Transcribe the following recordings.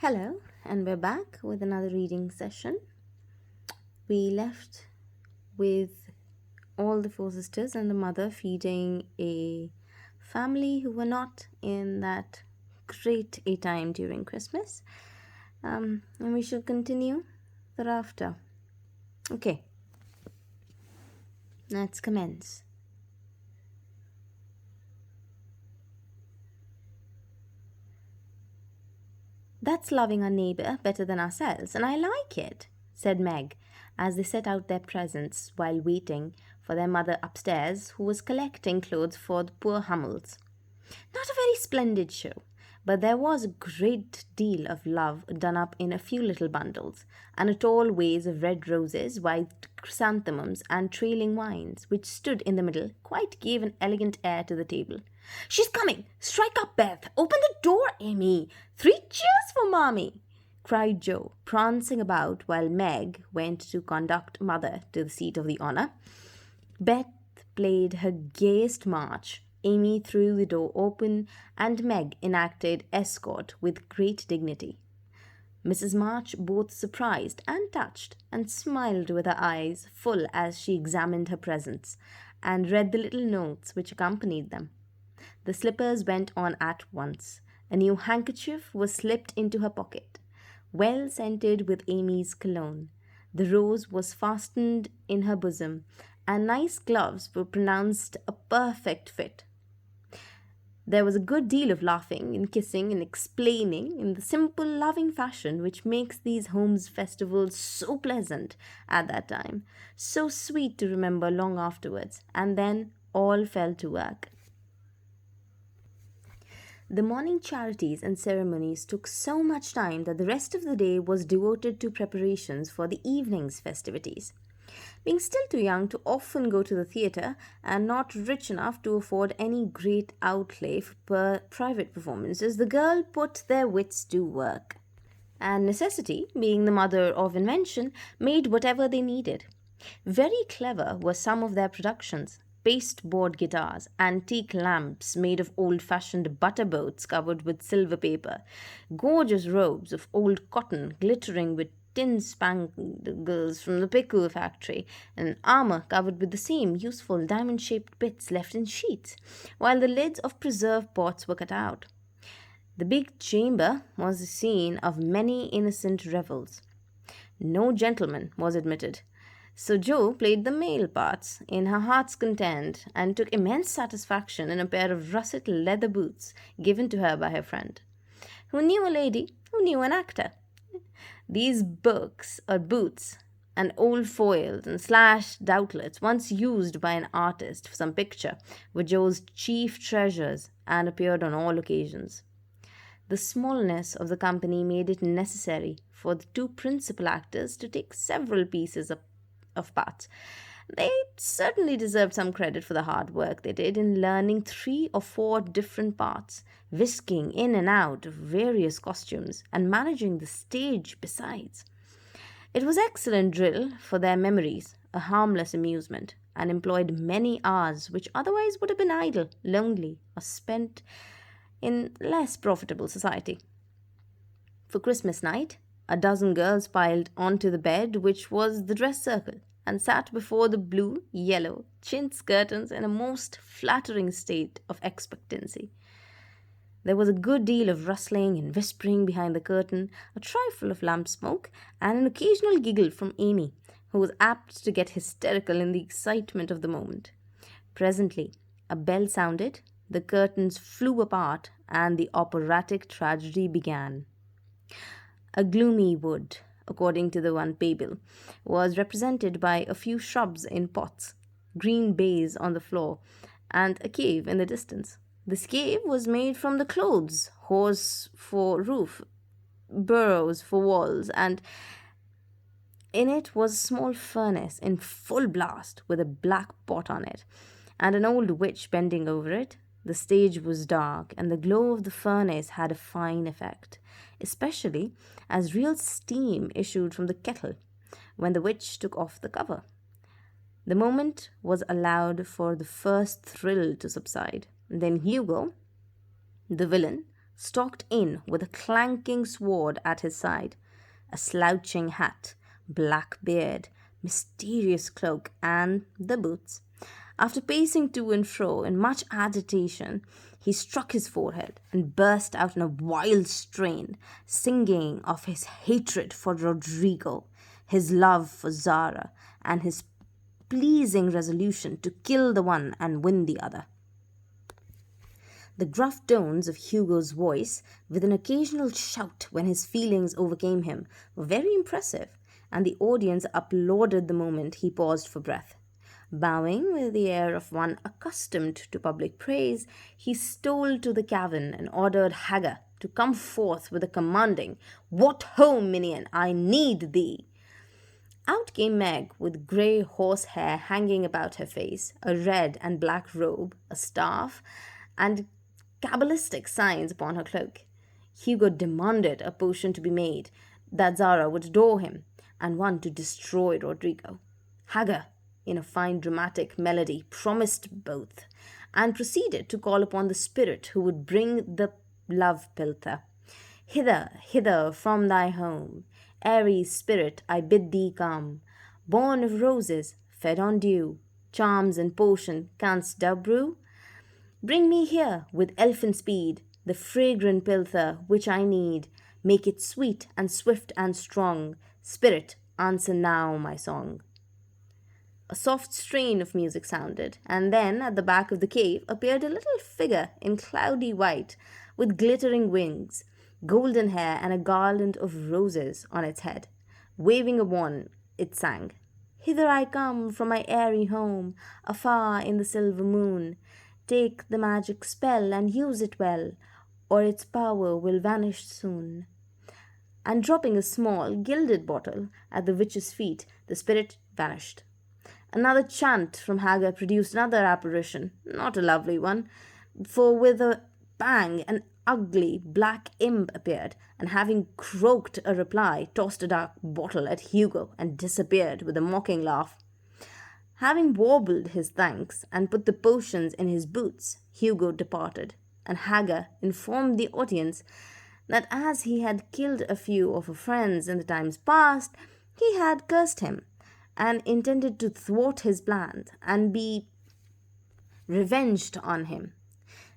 Hello, and we're back with another reading session. We left with all the four sisters and the mother feeding a family who were not in that great a time during Christmas. And we shall continue thereafter. Okay, let's commence. That's loving our neighbour better than ourselves, and I like it, said Meg, as they set out their presents while waiting for their mother upstairs, who was collecting clothes for the poor Hummels. Not a very splendid show, but there was a great deal of love done up in a few little bundles, and a tall vase of red roses, white chrysanthemums, and trailing vines, which stood in the middle, quite gave an elegant air to the table. "She's coming! Strike up, Beth! Open the door, Amy! 3 cheers for Mommy!" cried Joe, prancing about while Meg went to conduct Mother to the seat of the honor. Beth played her gayest march. Amy threw the door open, and Meg enacted escort with great dignity. Mrs. March, both surprised and touched, and smiled with her eyes full as she examined her presents, and read the little notes which accompanied them. The slippers went on at once. A new handkerchief was slipped into her pocket, well scented with Amy's cologne. The rose was fastened in her bosom, and nice gloves were pronounced a perfect fit. There was a good deal of laughing and kissing and explaining in the simple, loving fashion which makes these homes festivals so pleasant at that time, so sweet to remember long afterwards, and then all fell to work. The morning charities and ceremonies took so much time that the rest of the day was devoted to preparations for the evening's festivities. Being still too young to often go to the theatre and not rich enough to afford any great outlay for private performances, the girl put their wits to work. And necessity, being the mother of invention, made whatever they needed. Very clever were some of their productions: pasteboard guitars, antique lamps made of old-fashioned butter boats covered with silver paper, gorgeous robes of old cotton glittering with tin spangles from the pickle factory, and armor covered with the same useful diamond-shaped bits left in sheets, while the lids of preserve pots were cut out. The big chamber was the scene of many innocent revels. No gentleman was admitted, so Jo played the male parts in her heart's content and took immense satisfaction in a pair of russet leather boots given to her by her friend. Who knew a lady who knew an actor? These books or boots and old foils and slashed outlets, once used by an artist for some picture, were Joe's chief treasures and appeared on all occasions. The smallness of the company made it necessary for the two principal actors to take several pieces of parts. They certainly deserved some credit for the hard work they did in learning 3 or 4 different parts, whisking in and out of various costumes, and managing the stage besides. It was excellent drill for their memories, a harmless amusement, and employed many hours which otherwise would have been idle, lonely, or spent in less profitable society. For Christmas night, a dozen girls piled onto the bed, which was the dress circle, and sat before the blue, yellow, chintz curtains in a most flattering state of expectancy. There was a good deal of rustling and whispering behind the curtain, a trifle of lamp smoke, and an occasional giggle from Amy, who was apt to get hysterical in the excitement of the moment. Presently, a bell sounded, the curtains flew apart, and the operatic tragedy began. A gloomy wood, according to the one Babel, was represented by a few shrubs in pots, green baize on the floor, and a cave in the distance. This cave was made from the clothes, hose for roof, burrows for walls, and in it was a small furnace in full blast with a black pot on it, and an old witch bending over it. The stage was dark, and the glow of the furnace had a fine effect, especially as real steam issued from the kettle when the witch took off the cover. The moment was allowed for the first thrill to subside. Then Hugo, the villain, stalked in with a clanking sword at his side, a slouching hat, black beard, mysterious cloak, and the boots. After pacing to and fro in much agitation, he struck his forehead and burst out in a wild strain, singing of his hatred for Rodrigo, his love for Zara, and his pleasing resolution to kill the one and win the other. The gruff tones of Hugo's voice, with an occasional shout when his feelings overcame him, were very impressive, and the audience applauded the moment he paused for breath. Bowing with the air of one accustomed to public praise, he stole to the cavern and ordered Hagar to come forth with a commanding, "What ho, minion, I need thee!" Out came Meg with grey horsehair hanging about her face, a red and black robe, a staff, and cabalistic signs upon her cloak. Hugo demanded a potion to be made, that Zara would adore him, and one to destroy Rodrigo. Hagar, in a fine dramatic melody, promised both, and proceeded to call upon the spirit who would bring the love philtre. "Hither, hither from thy home, airy spirit, I bid thee come, born of roses, fed on dew, charms and potion canst thou brew? Bring me here with elfin speed the fragrant philtre which I need, make it sweet and swift and strong, spirit, answer now my song." A soft strain of music sounded, and then at the back of the cave appeared a little figure in cloudy white, with glittering wings, golden hair, and a garland of roses on its head. Waving a wand, it sang, "Hither I come from my airy home, afar in the silver moon. Take the magic spell and use it well, or its power will vanish soon." And dropping a small gilded bottle at the witch's feet, the spirit vanished. Another chant from Hagar produced another apparition, not a lovely one, for with a bang an ugly black imp appeared, and having croaked a reply, tossed a dark bottle at Hugo and disappeared with a mocking laugh. Having warbled his thanks and put the potions in his boots, Hugo departed, and Hagar informed the audience that as he had killed a few of her friends in the times past, he had cursed him, and intended to thwart his plans and be revenged on him.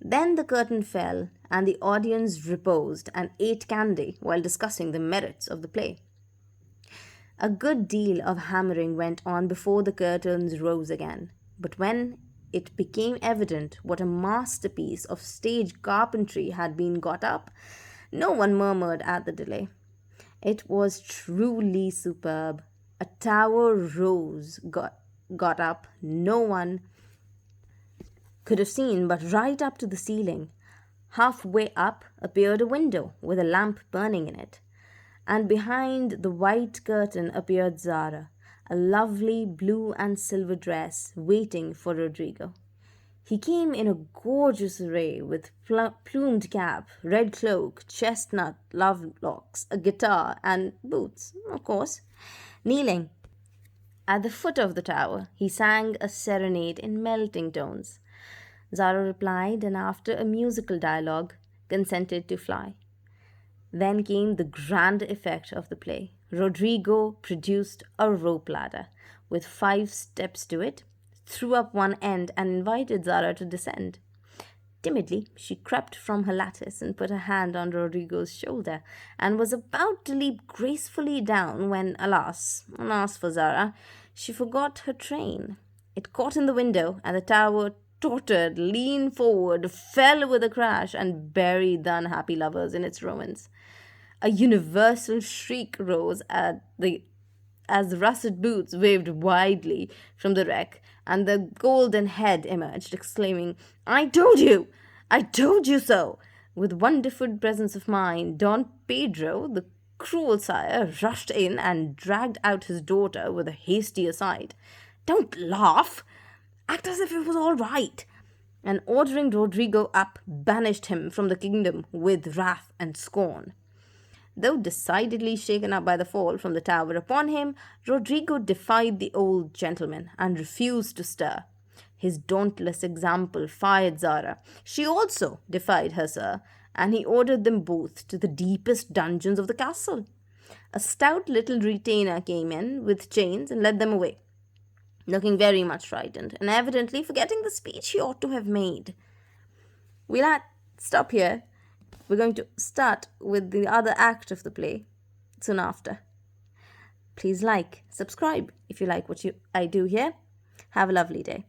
Then the curtain fell, and the audience reposed and ate candy while discussing the merits of the play. A good deal of hammering went on before the curtains rose again, but when it became evident what a masterpiece of stage carpentry had been got up, no one murmured at the delay. It was truly superb. A tower rose got up, no one could have seen, but right up to the ceiling. Halfway up appeared a window with a lamp burning in it, and behind the white curtain appeared Zara, a lovely blue and silver dress, waiting for Rodrigo. He came in a gorgeous array with plumed cap, red cloak, chestnut love locks, a guitar, and boots, of course. Kneeling at the foot of the tower, he sang a serenade in melting tones. Zara replied, and after a musical dialogue, consented to fly. Then came the grand effect of the play. Rodrigo produced a rope ladder with 5 steps to it, threw up one end, and invited Zara to descend. Timidly, she crept from her lattice and put her hand on Rodrigo's shoulder, and was about to leap gracefully down when, alas for Zara, she forgot her train. It caught in the window, and the tower tottered, leaned forward, fell with a crash, and buried the unhappy lovers in its ruins. A universal shriek rose as the russet boots waved widely from the wreck, and the golden head emerged, exclaiming, I told you so!" With wonderful presence of mind, Don Pedro, the cruel sire, rushed in and dragged out his daughter with a hasty aside. "Don't laugh! Act as if it was all right!" And ordering Rodrigo up, banished him from the kingdom with wrath and scorn. Though decidedly shaken up by the fall from the tower upon him, Rodrigo defied the old gentleman and refused to stir. His dauntless example fired Zara. She also defied her sir, and he ordered them both to the deepest dungeons of the castle. A stout little retainer came in with chains and led them away, looking very much frightened, and evidently forgetting the speech he ought to have made. We'll stop here. We're going to start with the other act of the play soon after. Please like, subscribe if you like what I do here. Have a lovely day.